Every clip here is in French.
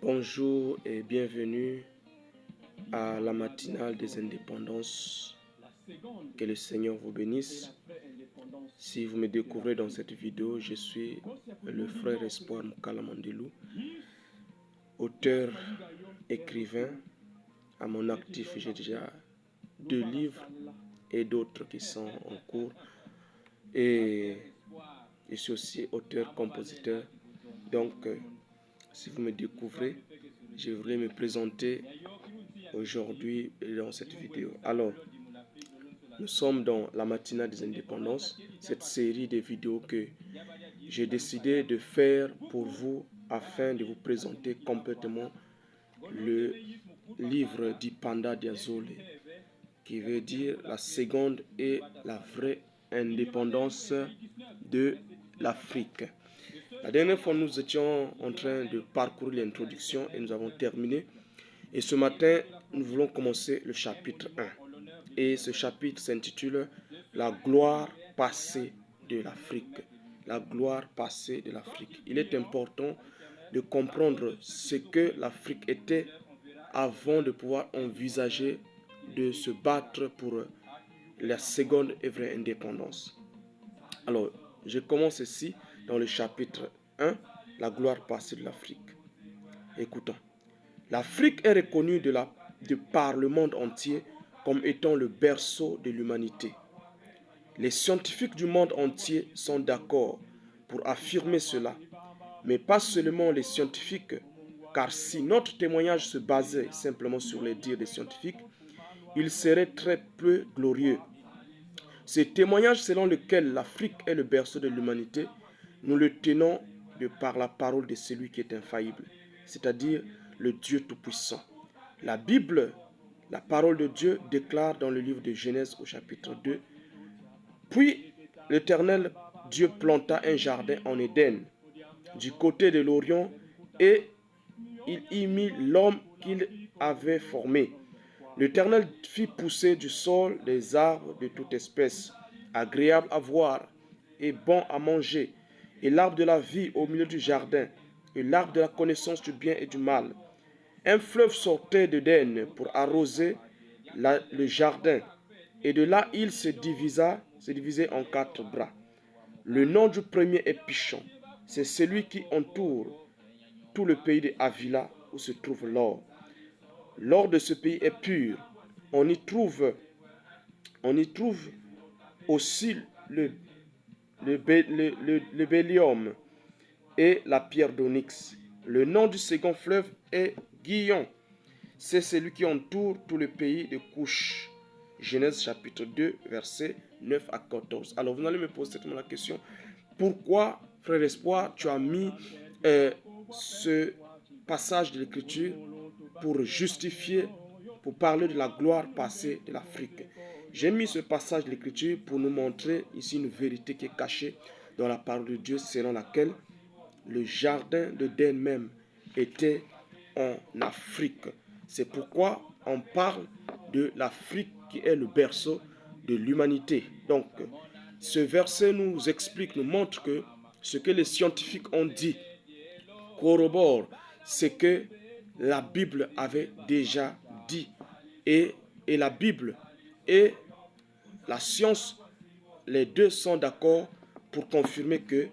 Bonjour et bienvenue à la matinale des indépendances. Que le Seigneur vous bénisse. Si vous me découvrez dans cette vidéo, je suis le frère Espoir Mukala Mandelou, auteur, écrivain. À mon actif, j'ai déjà 2 livres et d'autres qui sont en cours. Et je suis aussi auteur, compositeur. Donc, si vous me découvrez, je voudrais me présenter aujourd'hui dans cette vidéo. Alors, nous sommes dans la matinale des indépendances, cette série de vidéos que j'ai décidé de faire pour vous afin de vous présenter complètement le livre d'Ipanda Diazole, qui veut dire la seconde et la vraie indépendance de l'Afrique. La dernière fois, nous étions en train de parcourir l'introduction et nous avons terminé. Et ce matin, nous voulons commencer le chapitre 1. Et ce chapitre s'intitule « La gloire passée de l'Afrique ». La gloire passée de l'Afrique. Il est important de comprendre ce que l'Afrique était avant de pouvoir envisager de se battre pour la seconde et vraie indépendance. Alors, je commence ici dans le chapitre 1, la gloire passée de l'Afrique. Écoutons. L'Afrique est reconnue par le monde entier comme étant le berceau de l'humanité. Les scientifiques du monde entier sont d'accord pour affirmer cela, mais pas seulement les scientifiques, car si notre témoignage se basait simplement sur les dires des scientifiques, il serait très peu glorieux. Ce témoignage selon lequel l'Afrique est le berceau de l'humanité, nous le tenons de par la parole de celui qui est infaillible, c'est-à-dire le Dieu Tout-Puissant. La Bible, la parole de Dieu, déclare dans le livre de Genèse au chapitre 2, « Puis l'Éternel Dieu planta un jardin en Éden, du côté de l'Orient, et il y mit l'homme qu'il avait formé. L'Éternel fit pousser du sol des arbres de toute espèce, agréables à voir et bons à manger, et l'arbre de la vie au milieu du jardin, et l'arbre de la connaissance du bien et du mal. Un fleuve sortait d'Éden pour arroser le jardin, et de là il se divisait en 4 bras. Le nom du premier est Pichon, c'est celui qui entoure tout le pays de Havila où se trouve l'or. L'or de ce pays est pur. On y trouve aussi le béllium et la pierre d'onyx. Le nom du second fleuve est Guillon. C'est celui qui entoure tout le pays de Couche. Genèse chapitre 2, versets 9 à 14. Alors vous allez me poser certainement la question, pourquoi, frère Espoir, tu as mis ce passage de l'Écriture pour justifier, pour parler de la gloire passée de l'Afrique? J'ai mis ce passage de l'Écriture pour nous montrer ici une vérité qui est cachée dans la parole de Dieu, selon laquelle le jardin d'Éden même était en Afrique. C'est pourquoi on parle de l'Afrique qui est le berceau de l'humanité. Donc, ce verset nous explique, nous montre que ce que les scientifiques ont dit corrobore ce que la Bible avait déjà dit. Et la Bible et la science, les deux sont d'accord pour confirmer que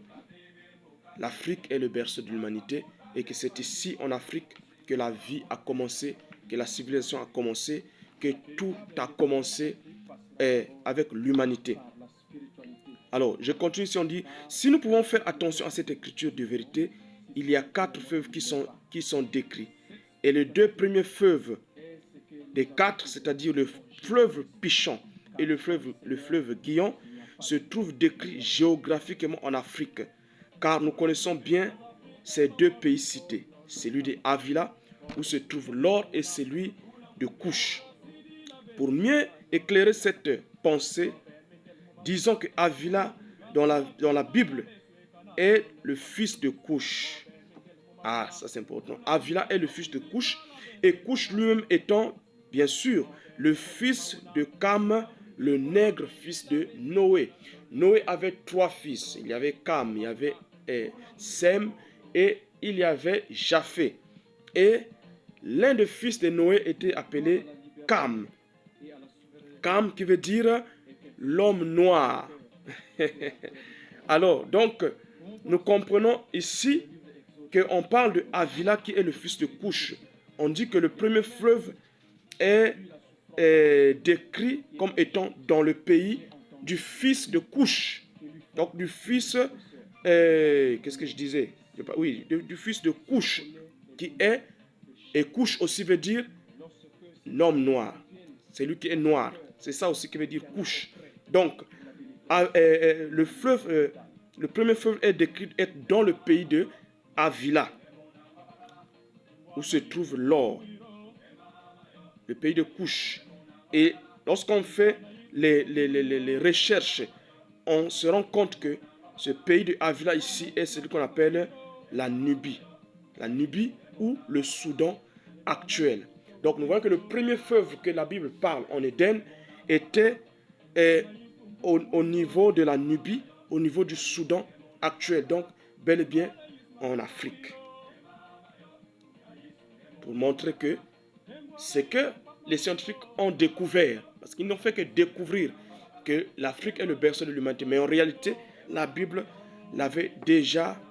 l'Afrique est le berceau de l'humanité et que c'est ici en Afrique que la vie a commencé, que la civilisation a commencé, que tout a commencé avec l'humanité. Alors, je continue si on dit, si nous pouvons faire attention à cette écriture de vérité, il y a 4 fleuves qui sont décrits. Et les 2 premiers fleuves des 4, c'est-à-dire le fleuve Pichon et le fleuve Guillon, se trouvent décrits géographiquement en Afrique, car nous connaissons bien ces 2 pays cités, celui de Havila, où se trouve l'or, et celui de Couche. Pour mieux éclairer cette pensée, disons que Havila, dans la Bible, est le fils de Couche. Ah, ça c'est important. Havila est le fils de Couche, et Couche lui-même étant, bien sûr, le fils de Cam, le nègre fils de Noé. Noé avait 3 fils. Il y avait Cam, il y avait Sem, et il y avait Japheth. Et l'un des fils de Noé était appelé Cam. Cam qui veut dire l'homme noir. Alors, donc, nous comprenons ici qu'on parle de Havila qui est le fils de Couche. On dit que le premier fleuve est décrit comme étant dans le pays du fils de Couche. Donc, du fils, qu'est-ce que je disais? Oui, du fils de Couche, qui est, et Couche aussi veut dire l'homme noir. C'est lui qui est noir. C'est ça aussi qui veut dire Couche. Donc, le fleuve, le premier fleuve est décrit être dans le pays de Havila, où se trouve l'or, le pays de Couche. Et lorsqu'on fait les recherches, on se rend compte que ce pays de Havila ici est celui qu'on appelle la Nubie. La Nubie ou le Soudan actuel. Donc nous voyons que le premier fleuve que la Bible parle en Éden était au niveau de la Nubie, au niveau du Soudan actuel. Donc bel et bien en Afrique. Pour montrer que c'est que les scientifiques ont découvert, parce qu'ils n'ont fait que découvrir que l'Afrique est le berceau de l'humanité. Mais en réalité, la Bible l'avait déjà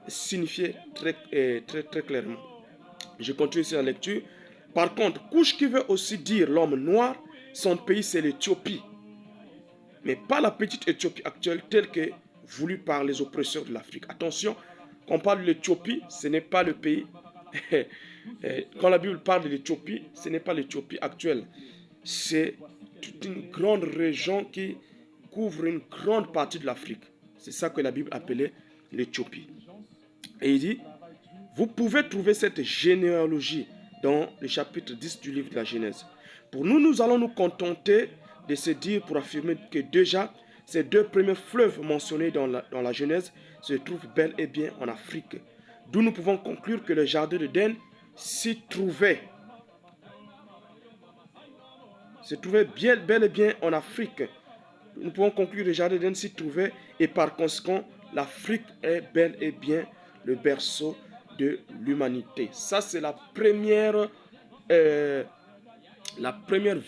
signifié très clairement. Je continue ici la lecture. Par contre, Couche qui veut aussi dire l'homme noir, son pays c'est l'Éthiopie. Mais pas la petite Éthiopie actuelle telle que voulue par les oppresseurs de l'Afrique. Attention, quand on parle de l'Éthiopie, ce n'est pas le pays. Quand la Bible parle de l'Éthiopie, ce n'est pas l'Éthiopie actuelle. C'est toute une grande région qui couvre une grande partie de l'Afrique. C'est ça que la Bible appelait l'Éthiopie. Et il dit, vous pouvez trouver cette généalogie dans le chapitre 10 du livre de la Genèse. Pour nous, nous allons nous contenter de se dire pour affirmer que déjà, ces deux premiers fleuves mentionnés dans la Genèse se trouvent bel et bien en Afrique. D'où nous pouvons conclure que le jardin d'Éden s'y trouvait. Se trouvait bel et bien en Afrique. Nous pouvons conclure que le jardin d'Éden s'y trouvait et par conséquent, l'Afrique est bel et bien le berceau de l'humanité. Ça, c'est la première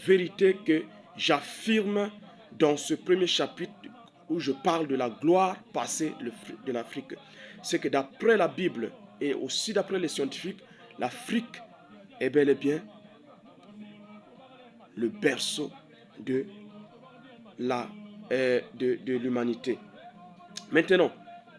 vérité que j'affirme dans ce premier chapitre où je parle de la gloire passée de l'Afrique. C'est que d'après la Bible et aussi d'après les scientifiques, l'Afrique est bel et bien le berceau de l'humanité. Maintenant,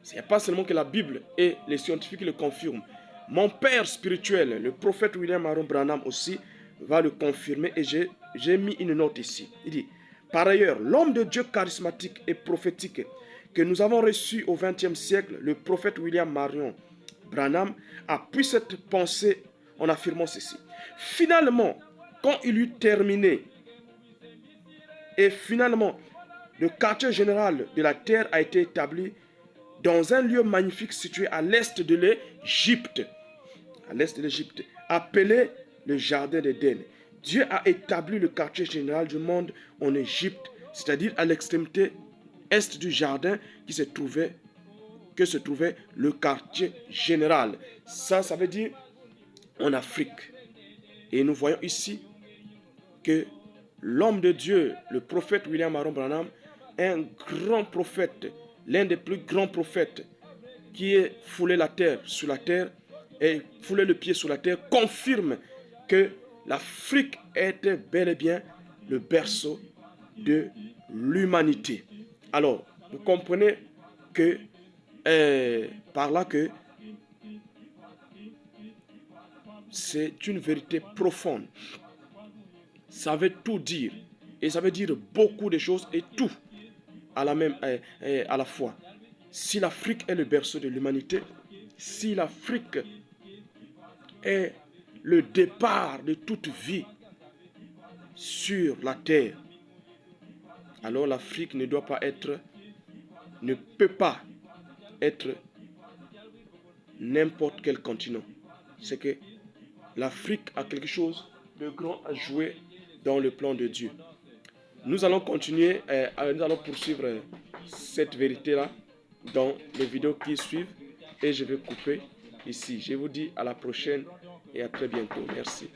ce n'est pas seulement que la Bible et les scientifiques le confirment. Mon père spirituel, le prophète William Aaron Branham aussi, va le confirmer et j'ai mis une note ici. Il dit, par ailleurs, l'homme de Dieu charismatique et prophétique que nous avons reçu au XXe siècle, le prophète William Marion Branham, appuie cette pensée en affirmant ceci. Finalement, quand il eut terminé, et finalement, le quartier général de la terre a été établi dans un lieu magnifique situé à l'est de l'Égypte, appelé le jardin d'Éden. Dieu a établi le quartier général du monde en Égypte, c'est-à-dire à l'extrémité est du jardin que se trouvait le quartier général. Ça veut dire en Afrique. Et nous voyons ici que l'homme de Dieu, le prophète William Aaron Branham, est un grand prophète, l'un des plus grands prophètes qui ait foulé la terre sur la terre et foulé le pied sur la terre, confirme que l'Afrique était bel et bien le berceau de l'humanité. Alors, vous comprenez que par là que c'est une vérité profonde. Ça veut tout dire. Et ça veut dire beaucoup de choses et tout à la fois. Si l'Afrique est le berceau de l'humanité, si l'Afrique est le départ de toute vie sur la terre, alors l'Afrique ne peut pas être n'importe quel continent. C'est que l'Afrique a quelque chose de grand à jouer dans le plan de Dieu. Nous allons continuer, nous allons poursuivre cette vérité-là dans les vidéos qui suivent et je vais couper ici. Je vous dis à la prochaine et à très bientôt. Merci.